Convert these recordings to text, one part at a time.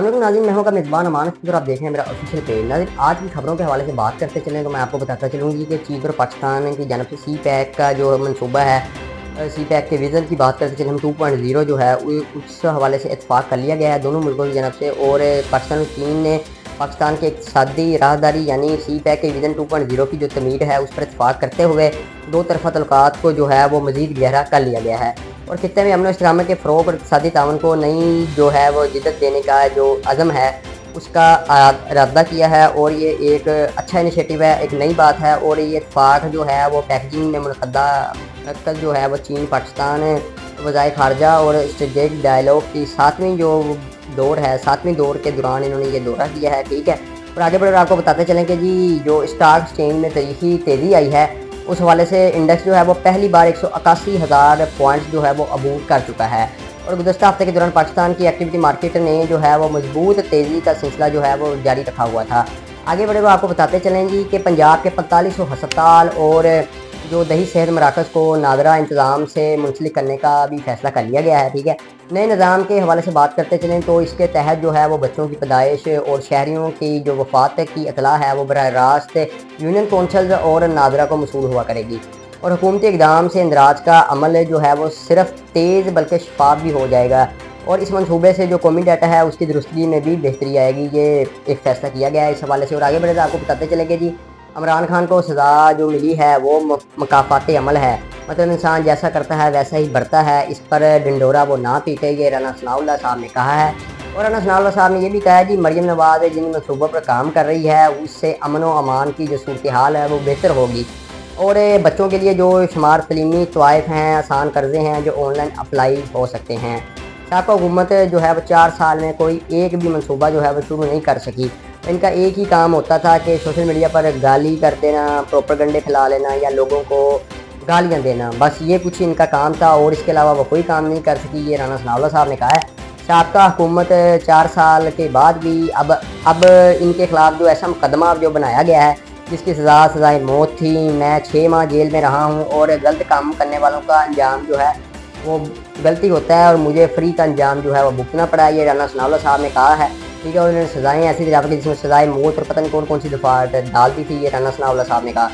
नाज़रीन, मैं हूं का मेज़बान अमान। अगर आप देखें मेरा ऑफिशियल पेज नाज़रीन, आज की खबरों के हवाले से बात करते चलें तो मैं आपको बताता चलूँगी कि चीन और पाकिस्तान की जानब से सी पैक का जो मनसूबा है, सी पैक के विज़न की बात करते चलें हम 2.0 जो है उस हवाले से इत्तफाक़ कर लिया गया है दोनों मुल्कों की जानब से। और पाकिस्तान और चीन ने पाकिस्तान के इक़्तिसादी राहदारी यानी सी पैक के विज़न 2.0 की जो तमीर है उस पर इत्तफाक़ करते हुए दो तरफ़ा तल्लुकात को जो है वो मज़ीद गहरा कर लिया गया है। और खित्ते में अमन व इस्तिक़ामत के फ़रोग़ और इक़्तिसादी ताउन को नई जो है वो जिद्दत देने का जो अज़म है उसका इरादा किया है। और ये एक अच्छा इनिशिएटिव है, एक नई बात है। और ये इत्तफ़ाक़ जो है वो पैकेजिंग में मुनक़दा जो है वो चीन पाकिस्तान वज़ाए ख़ारजा और स्ट्रेटेजिक डायलॉग की सातवीं दौर के दौरान इन्होंने ये दौरा किया है, ठीक है। और आगे बढ़कर आपको बताते चलें कि जी जो स्टॉक एक्सचेंज में तारीख़ी तेज़ी आई है उस हवाले से इंडेक्स जो है वो पहली बार 181,000 पॉइंट्स जो है वो अबूर कर चुका है। और गुज़श्ता हफ्ते के दौरान पाकिस्तान की एक्टिविटी मार्केट ने जो है वो मजबूत तेज़ी का सिलसिला जो है वो जारी रखा हुआ था। आगे बढ़े हुए आपको बताते चलेंगी कि पंजाब के 4500 हस्पताल और जो दही सेहत मराकज़ को नादरा इंतज़ाम से मुंसलिक करने का भी फैसला कर लिया गया है, ठीक है। नए निज़ाम के हवाले से बात करते चलें तो इसके तहत जो है वो बच्चों की पैदाइश और शहरियों की जो वफ़ात की इतला है वो बराह रास्त यूनियन कौंसल और नादरा को मसूल हुआ करेगी। और हुकूमती इक़दाम से इंदराज का अमल जो है वो सिर्फ तेज़ बल्कि शफाफ भी हो जाएगा। और इस मनसूबे से जो कौमी डाटा है उसकी दुरुस्ती में भी बेहतरी आएगी, ये एक फ़ैसला किया गया है इस हवाले से। और आगे बढ़े तो आपको बताते चलेंगे जी इमरान खान को सज़ा जो मिली है वो मकाफ़ाती अमल है, मतलब इंसान जैसा करता है वैसा ही बढ़ता है, इस पर ढिंडोरा वो ना पीटे, ये राना सनाउल्लाह साहब ने कहा है। और राना सनाउल्लाह साहब ने यह भी कहा है जी मरियम नवाज़ जिन मनसूबों पर काम कर रही है उससे अमन व अमान की जो सूरत हाल है वो बेहतर होगी। और बच्चों के लिए जो शुमार तलीमी तवाइफ हैं, आसान कर्ज़े हैं जो ऑनलाइन अप्लाई हो सकते हैं। साबका हुकूमत जो है वो 4 साल में कोई एक भी मनसूबा जो है वो शुरू नहीं कर सकी। इनका एक ही काम होता था कि सोशल मीडिया पर गाली कर देना, प्रोपेगेंडे फैला लेना या लोगों को गालियां देना, बस ये कुछ इनका काम था और इसके अलावा वो कोई काम नहीं कर सकी, ये राना सनाउल्लाह साहब ने कहा है। साबका हुकूमत 4 साल के बाद भी अब इनके ख़िलाफ़ जो ऐसा मुकदमा जो बनाया गया है जिसकी सज़ाए मौत थी। मैं 6 माह जेल में रहा हूँ और गलत काम करने वालों का अंजाम जो है वो गलती होता है और मुझे फ्री का अंजाम जो है वो भुगतना पड़ा है, ये राना सनाउल्लाह साहब ने कहा है, ठीक है। और उन्होंने सज़ाएँ ऐसी दिला की जिसमें सज़ाए मौत और पता नहीं कौन कौन सी दफ़ात डाल दी थी, ये राना सनाउल्लाह साहब ने कहा।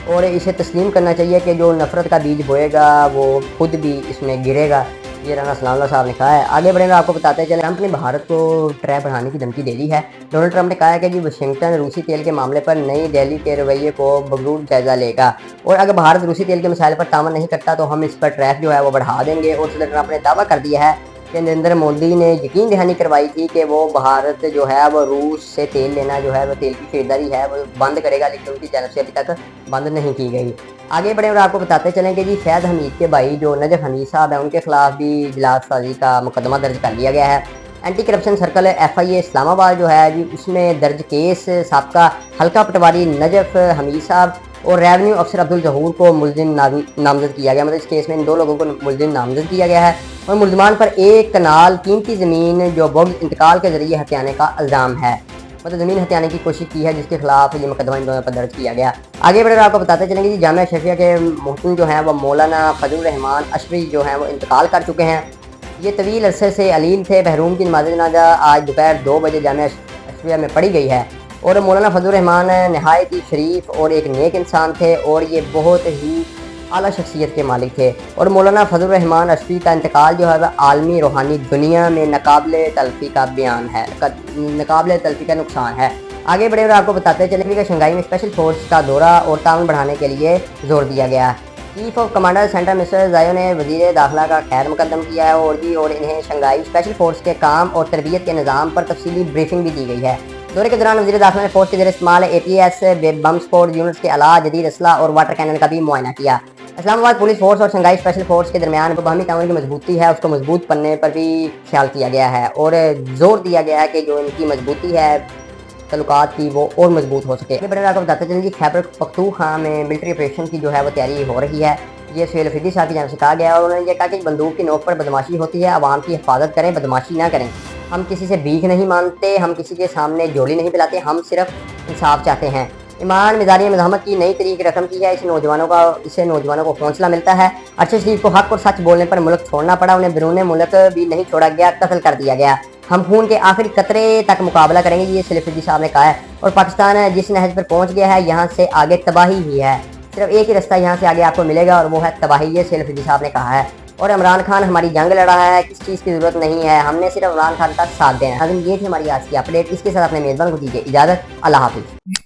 और इसे तस्लीम करना चाहिए कि जो नफ़रत का बीज बोएगा वो खुद भी इसमें गिरेगा, ये राना सनाउल्लाह साहब ने कहा है। आगे बढ़ेंगे आपको बताते चले ट्रंप ने भारत को ट्रैप बढ़ाने की धमकी दे दी है। डोनाल्ड ट्रंप ने कहा है कि जी वाशिंगटन रूसी तेल के मामले पर नई दिल्ली के रवैये को बगरूर जायज़ा लेगा और अगर भारत रूसी तेल के मसाइल पर तामन नहीं करता तो हम इस पर ट्रैप जो है वो बढ़ा देंगे। और सदर ट्रंप ने दावा कर दिया है कि नरेंद्र मोदी ने यकीन दहानी करवाई थी कि वो भारत जो है वो रूस से तेल लेना जो है वो तेल की खरीदारी है वो बंद करेगा, लेकिन उनकी जानब से अभी तक बंद नहीं की गई। आगे बढ़े और आपको बताते चलें कि जी फैज़ हमीद के भाई जो नजफ हमीद साहब हैं उनके खिलाफ भी इजलाससाजी का मुकदमा दर्ज कर लिया गया है। Anti corruption circle FIA Islamabad जो है जी उसमें दर्ज केस साबका हल्का पटवारी नजफ हमीद साहब और रेवन्यू अफसर अब्दुल जहूर को मुल्ज़िम नामजद किया गया। मतलब इस केस में इन 2 लोगों को मुल्ज़िम नामजद किया गया है। और मुल्ज़मान पर एक कनाल कीमती ज़मीन जो बोग्स इंतकाल के ज़रिए हथियाने का इल्ज़ाम है, मतलब ज़मीन हथियाने की कोशिश की है, जिसके खिलाफ ये मुकदमा इन दोनों पर दर्ज किया गया। आगे बढ़कर आपको बताते चलेंगे कि जामिया शफिया के मोहतम जो हैं वो मौलाना फजलुर रहमान अशरी जो हैं वो इंतकाल कर चुके हैं। ये तवील अरसे से अलील थे। बहरूम की नमाज़ जनाजा आज दोपहर 2 बजे जामिया शफिया में पढ़ी गई है। और मौलाना फजलुर रहमान नहायत ही शरीफ और एक नेक इंसान थे और ये बहुत ही आला शख्सियत के मालिक थे। और मौलाना फजलुर रहमान अशरी का इंतकाल जो है वह आलमी रूहानी दुनिया में नाकाबिले तलफ़ी का बयान है, नाकाबिले तलफ़ी का नुकसान है। आगे बढ़े और आपको बताते चलेंगे कि शंघाई में स्पेशल फोर्स का दौरा और ताउन बढ़ाने के लिए जोर दिया गया। Chief of commander centre mister जायो ने वज़ीर दाखिला का खैर मुकदम किया है और इन्हें शंघाई स्पेशल फोर्स के काम और तरबियत के निज़ाम पर तफसीली ब्रीफिंग भी दी गई है। दौरे के दौरान वज़ीर दाखिला ने फोर्स के ज़रिए इस्तेमाल ATS बम स्क्वाड यूनिट्स के अलावा जदीद असला और वाटर कैनन का भी मुआयना किया। इस्लामाबाद पुलिस फोर्स और शंघाई स्पेशल फोर्स के दरमियान बाहमी ताउन की मजबूती है उसको मजबूत बनने पर भी ख्याल किया गया है और जोर दिया गया है कि जो इनकी मजबूती है तल्लुकात की वो और मजबूत हो सके। बड़े आपको बताते चलें कि खैबर पख्तूनख्वा में मिलिट्री ऑपरेशन की जो है वो तैयारी हो रही है, ये सुहेल अफरीदी साहब की जानब से कहा गया और उन्होंने ये कहा कि बंदूक की नोक पर बदमाशी होती है, आवाम की हिफाजत करें, बदमाशी ना करें। हम किसी से भीख नहीं मांगते, हम किसी के सामने झोली नहीं पिलाते, हम सिर्फ इंसाफ चाहते हैं। ईमान मिजारी मज़ाहमत की नई तरीक रकम की है, इससे नौजवानों को हौसला मिलता है। अरशद शरीफ को हक और सच बोलने पर मुल्क छोड़ना पड़ा, उन्हें बिरूने मुल्क भी नहीं छोड़ा गया, कत्ल कर दिया गया। ہم خون کے آخری قطرے تک مقابلہ کریں گے، یہ سلیف الدین صاحب نے کہا ہے۔ اور پاکستان جس نہج پر پہنچ گیا ہے یہاں سے آگے تباہی ہی ہے، صرف ایک ہی رستہ یہاں سے آگے آپ کو ملے گا اور وہ ہے تباہی، یہ سلیف الدین صاحب نے کہا ہے۔ اور عمران خان ہماری جنگ لڑ رہا ہے، کس چیز کی ضرورت نہیں ہے، ہم نے صرف عمران خان کا ساتھ دینا ہے۔ یہ تھی ہماری آج کی اپڈیٹ، اس کے ساتھ اپنے میزبان کو دیجیے اجازت، اللہ حافظ۔